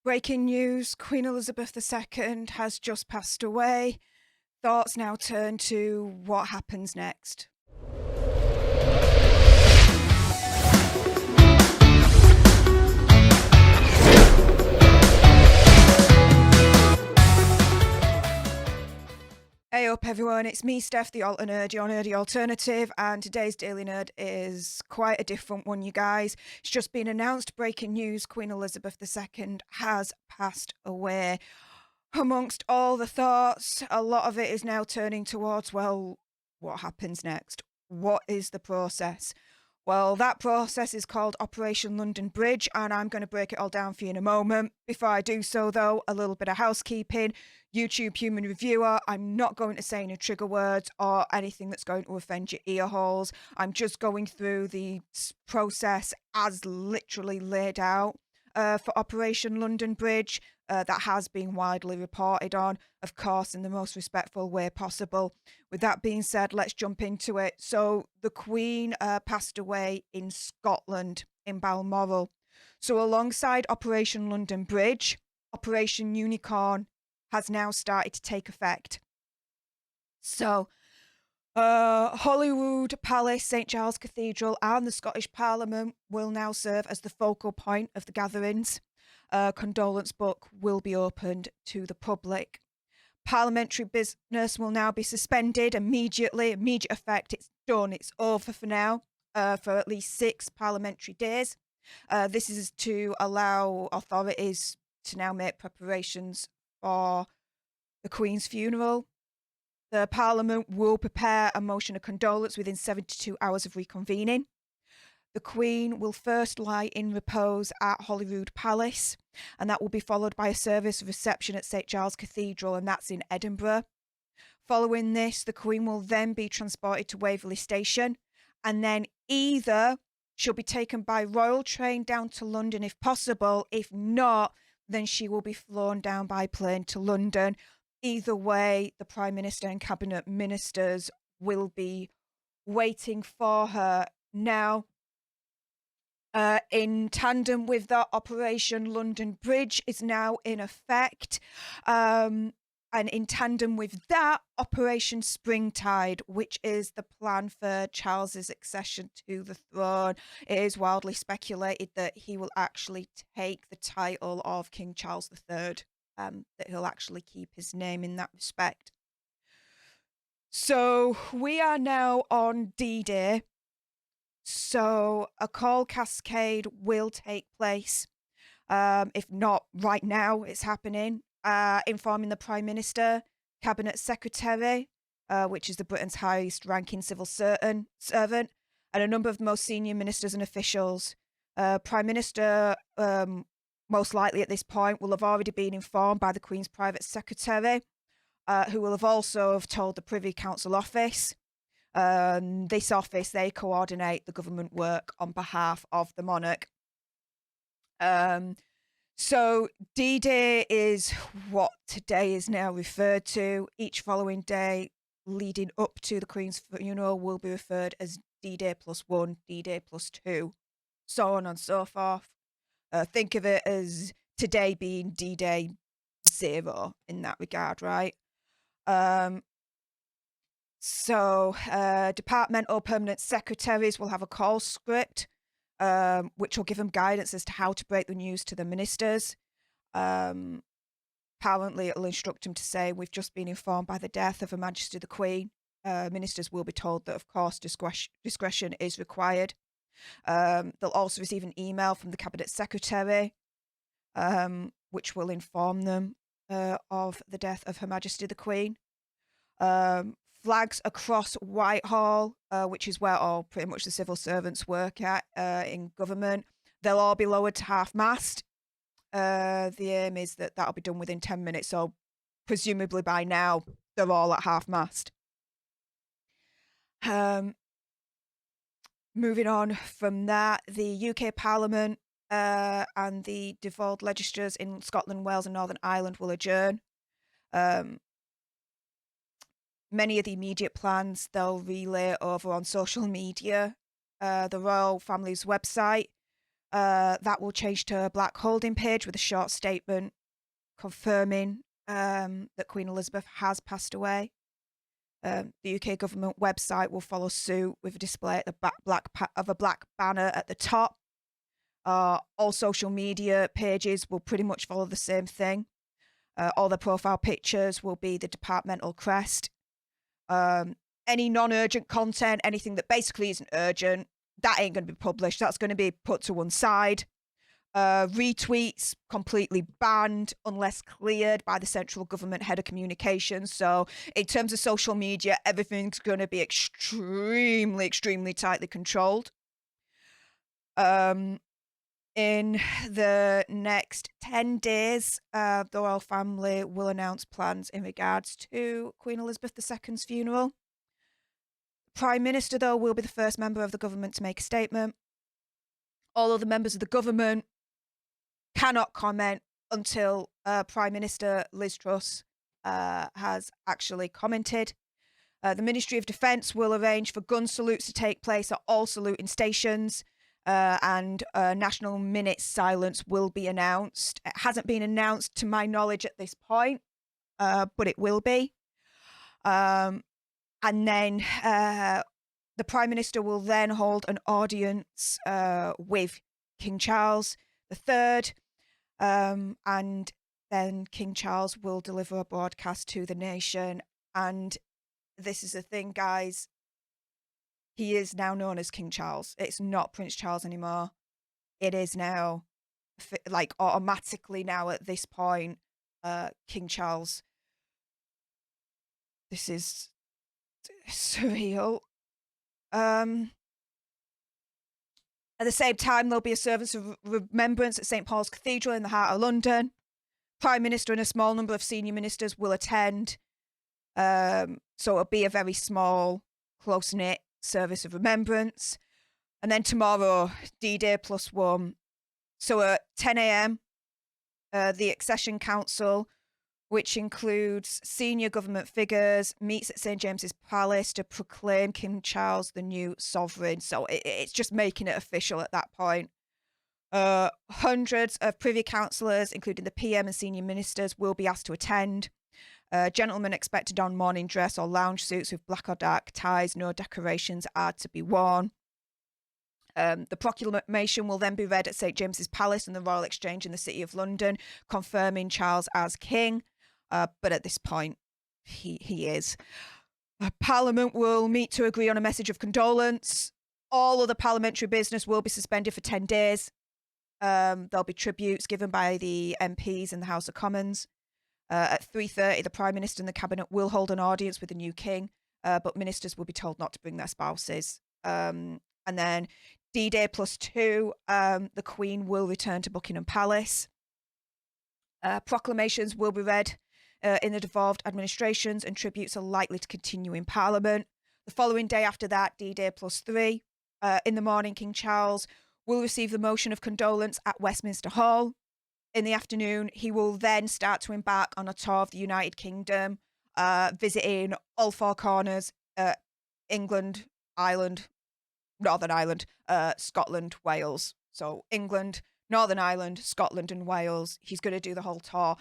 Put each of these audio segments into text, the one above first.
Breaking news, Queen Elizabeth II has just passed away. Thoughts now turn to what happens next. Hey up everyone, it's me Stef, the Alter Nerd, your nerdy alternative, and today's Daily Nerd is quite a different one, you guys. It's just been announced, breaking news, Queen Elizabeth II has passed away. Amongst all the thoughts, a lot of it is now turning towards, well, what happens next? What is the process? Well, that process is called Operation London Bridge, and I'm going to break it all down for you in a moment. Before I do so, though, a little bit of housekeeping. YouTube human reviewer, I'm not going to say any trigger words or anything that's going to offend your ear holes. I'm just going through the process as literally laid out for Operation London Bridge. That has been widely reported on, of course, in the most respectful way possible. With that being said, let's jump into it. So the Queen passed away in Scotland, in Balmoral. So alongside Operation London Bridge, Operation Unicorn has now started to take effect. So Holyrood Palace, St Giles Cathedral and the Scottish Parliament will now serve as the focal point of the gatherings. Condolence book will be opened to the public. Parliamentary business will now be suspended immediately. Immediate effect. It's done. It's over for now, for at least 6 parliamentary days. This is to allow authorities to now make preparations for the Queen's funeral. The Parliament will prepare a motion of condolence within 72 hours of reconvening. The Queen will first lie in repose at Holyrood Palace, and that will be followed by a service of reception at St Giles Cathedral, and that's in Edinburgh. Following this, the Queen will then be transported to Waverley Station, and then either she'll be taken by royal train down to London if possible. If not, then she will be flown down by plane to London. Either way, the Prime Minister and Cabinet Ministers will be waiting for her. Now, in tandem with that, Operation London Bridge is now in effect. And in tandem with that, Operation Springtide, which is the plan for Charles's accession to the throne. It is wildly speculated that he will actually take the title of King Charles III, that he'll actually keep his name in that respect. So we are now on D-Day. So a call cascade will take place. If not right now, it's happening. Informing the Prime Minister, Cabinet Secretary, which is the Britain's highest ranking civil servant, and a number of the most senior ministers and officials. Prime Minister, most likely at this point, will have already been informed by the Queen's private secretary, who will have also have told the Privy Council office. This office, they coordinate the government work on behalf of the monarch. So D-Day is what today is now referred to. Each following day leading up to the Queen's funeral will be referred as D-Day +1, D-Day +2, so on and so forth. Think of it as today being D-Day 0 in that regard, right? So departmental permanent secretaries will have a call script, which will give them guidance as to how to break the news to the ministers. Apparently, it'll instruct them to say, we've just been informed by the death of Her Majesty the Queen. Ministers will be told that, of course, discretion is required. They'll also receive an email from the Cabinet Secretary, which will inform them of the death of Her Majesty the Queen. Flags across Whitehall, which is where all pretty much the civil servants work at in government, they'll all be lowered to half-mast. The aim is that that'll be done within 10 minutes, so presumably by now they're all at half-mast. Moving on from that, the UK Parliament and the devolved legislatures in Scotland, Wales and Northern Ireland will adjourn. Many of the immediate plans they'll relay over on social media. The royal family's website that will change to a black holding page with a short statement confirming that Queen Elizabeth has passed away. The UK government website will follow suit with a display at the black banner at the top. All social media pages will pretty much follow the same thing. All the profile pictures will be the departmental crest. Any non-urgent content, anything that basically isn't urgent, that ain't going to be published. That's going to be put to one side. Retweets completely banned unless cleared by the central government head of communications. So in terms of social media, everything's going to be extremely, extremely tightly controlled. In the next 10 days, the royal family will announce plans in regards to Queen Elizabeth II's funeral. Prime Minister, though, will be the first member of the government to make a statement. All other members of the government cannot comment until Prime Minister Liz Truss has actually commented. The Ministry of Defence will arrange for gun salutes to take place at all saluting stations. And national minute silence will be announced. It hasn't been announced to my knowledge at this point, but it will be. And then the Prime Minister will then hold an audience with King Charles III, and then King Charles will deliver a broadcast to the nation. And this is the thing, guys. He is now known as King Charles. It's not Prince Charles anymore. It is now, like, automatically now at this point, King Charles. This is surreal. At the same time, there'll be a service of remembrance at St. Paul's Cathedral in the heart of London. Prime Minister and a small number of senior ministers will attend. So it'll be a very small, close-knit service of remembrance. And then tomorrow, D-Day +1. So at 10 a.m, the Accession Council, which includes senior government figures, meets at St. James's Palace to proclaim King Charles the new sovereign. So it's just making it official at that point. Hundreds of Privy Councillors, including the PM and senior ministers, will be asked to attend. Gentlemen expect to don morning dress or lounge suits with black or dark ties. No decorations are to be worn. The proclamation will then be read at St. James's Palace and the Royal Exchange in the City of London, confirming Charles as king. But at this point, he is. Parliament will meet to agree on a message of condolence. All other parliamentary business will be suspended for 10 days. There'll be tributes given by the MPs in the House of Commons. At 3:30, the Prime Minister and the Cabinet will hold an audience with the new king, but ministers will be told not to bring their spouses. And then D-Day +2, the Queen will return to Buckingham Palace. Proclamations will be read in the devolved administrations, and tributes are likely to continue in Parliament. The following day after that, D-Day +3, in the morning, King Charles will receive the motion of condolence at Westminster Hall. In the afternoon, he will then start to embark on a tour of the United Kingdom, visiting all four corners, England, Ireland, Northern Ireland, Scotland, Wales. So England, Northern Ireland, Scotland and Wales. He's going to do the whole tour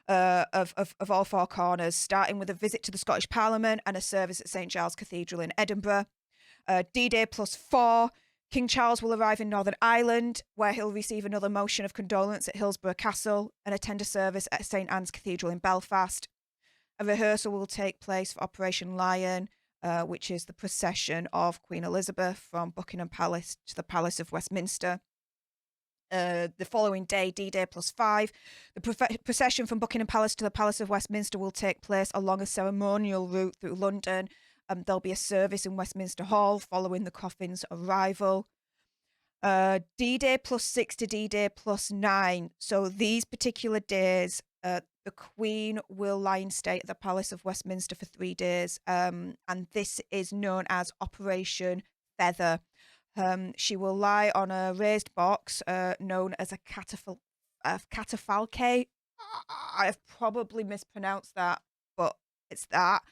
of all four corners, starting with a visit to the Scottish Parliament and a service at St. Giles Cathedral in Edinburgh. D-Day +4, King Charles will arrive in Northern Ireland, where he'll receive another motion of condolence at Hillsborough Castle and attend a service at St. Anne's Cathedral in Belfast. A rehearsal will take place for Operation Lion, which is the procession of Queen Elizabeth from Buckingham Palace to the Palace of Westminster. The following day, D-Day +5, the procession from Buckingham Palace to the Palace of Westminster will take place along a ceremonial route through London. There'll be a service in Westminster Hall following the coffin's arrival. D-Day +6 to D-Day +9. So these particular days, the Queen will lie in state at the Palace of Westminster for 3 days. And this is known as Operation Feather. She will lie on a raised box known as a catafalque. I've probably mispronounced that, but it's that,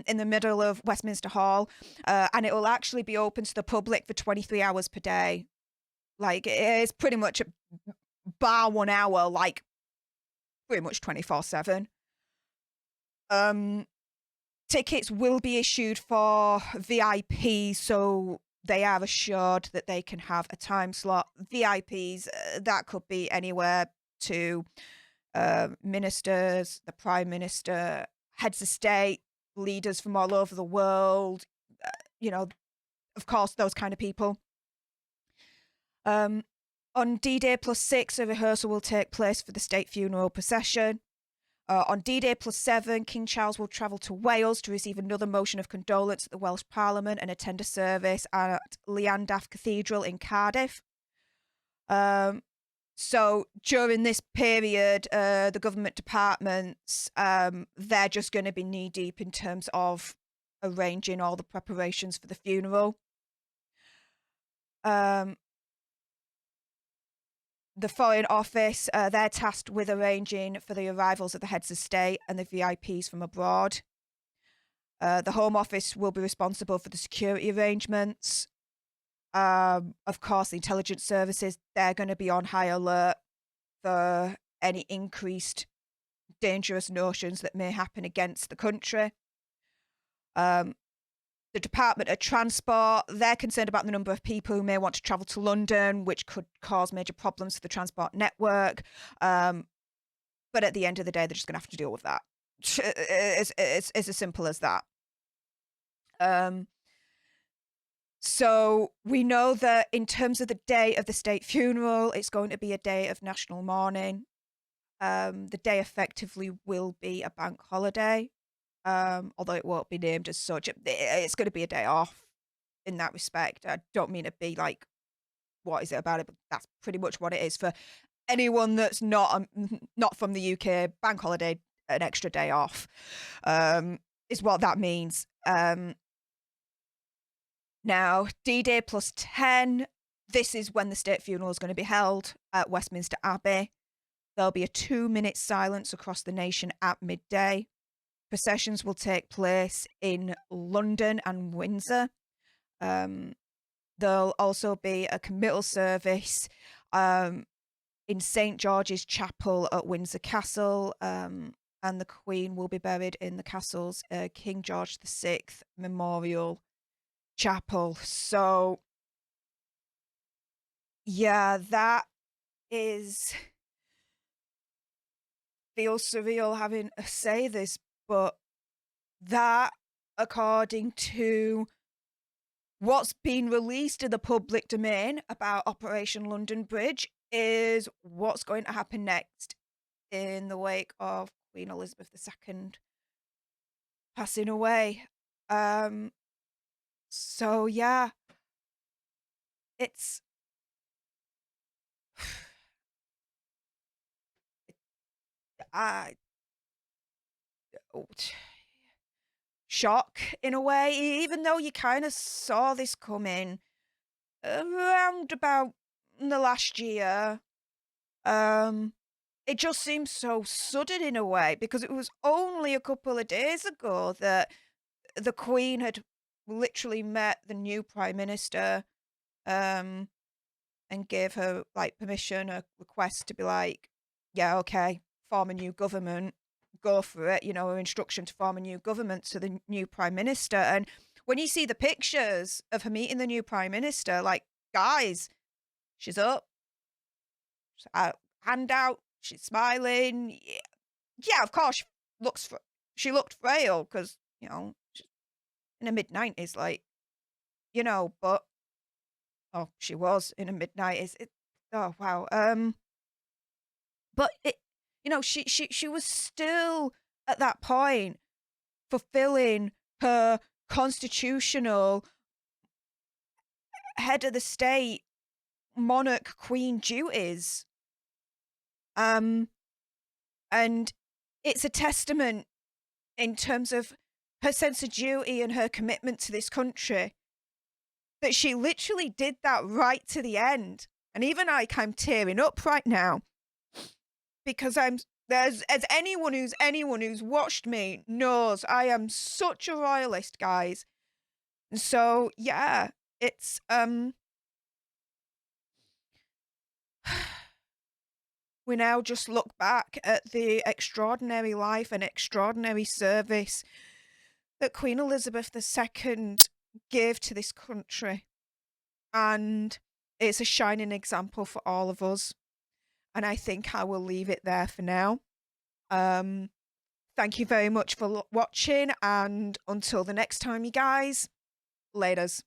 in the middle of Westminster Hall, and it will actually be open to the public for 23 hours per day. Like, it is pretty much bar 1 hour, like pretty much 24/7. Tickets will be issued for VIPs, so they are assured that they can have a time slot. VIPs, that could be anywhere to ministers, the Prime Minister, heads of state, leaders from all over the world, you know, of course, those kind of people. On D-Day +6, a rehearsal will take place for the state funeral procession. On D-Day +7, King Charles will travel to Wales to receive another motion of condolence at the Welsh Parliament and attend a service at Llandaff Cathedral in Cardiff. So during this period, the government departments, they're just going to be knee-deep in terms of arranging all the preparations for the funeral. The Foreign Office, they're tasked with arranging for the arrivals of the heads of state and the VIPs from abroad. The Home Office will be responsible for the security arrangements. Of course, the intelligence services, they're going to be on high alert for any increased dangerous notions that may happen against the country. The Department of Transport, they're concerned about the number of people who may want to travel to London, which could cause major problems for the transport network. But at the end of the day, they're just going to have to deal with that. It's as simple as that. So we know that in terms of the day of the state funeral, it's going to be a day of national mourning. The day effectively will be a bank holiday. Although it won't be named as such. It's going to be a day off in that respect. I don't mean to be like, what is it about it? But that's pretty much what it is. For anyone that's not from the UK, bank holiday, an extra day off, is what that means. Now, D-Day +10, this is when the state funeral is going to be held at Westminster Abbey. There'll be a 2-minute silence across the nation at midday. Processions will take place in London and Windsor. There'll also be a committal service in St. George's Chapel at Windsor Castle, and the Queen will be buried in the castle's King George VI Memorial Chapel. So, yeah, that feels surreal having to say this, but that, according to what's been released in the public domain about Operation London Bridge, is what's going to happen next in the wake of Queen Elizabeth II passing away. So yeah, it's shock in a way, even though you kind of saw this coming around about the last year. It just seems so sudden in a way, because it was only a couple of days ago that the Queen had literally met the new Prime Minister and gave her like permission, a request to be like, yeah, okay, form a new government, go for it, her instruction to form a new government to the new Prime Minister. And when you see the pictures of her meeting the new Prime Minister, like, guys, she's up, hand out, she's smiling. Yeah, of course, she looked frail because, in her mid-90s, like, but, oh, she was in her mid-90s. Oh, wow. But she was still at that point fulfilling her constitutional head of the state monarch queen duties. And it's a testament in terms of her sense of duty and her commitment to this country that she literally did that right to the end. And even I'm tearing up right now because as anyone who's watched me knows, I am such a royalist, guys. And so yeah, it's we now just look back at the extraordinary life and extraordinary service that Queen Elizabeth II gave to this country. And it's a shining example for all of us. And I think I will leave it there for now. Thank you very much for watching, and until the next time, you guys, laters.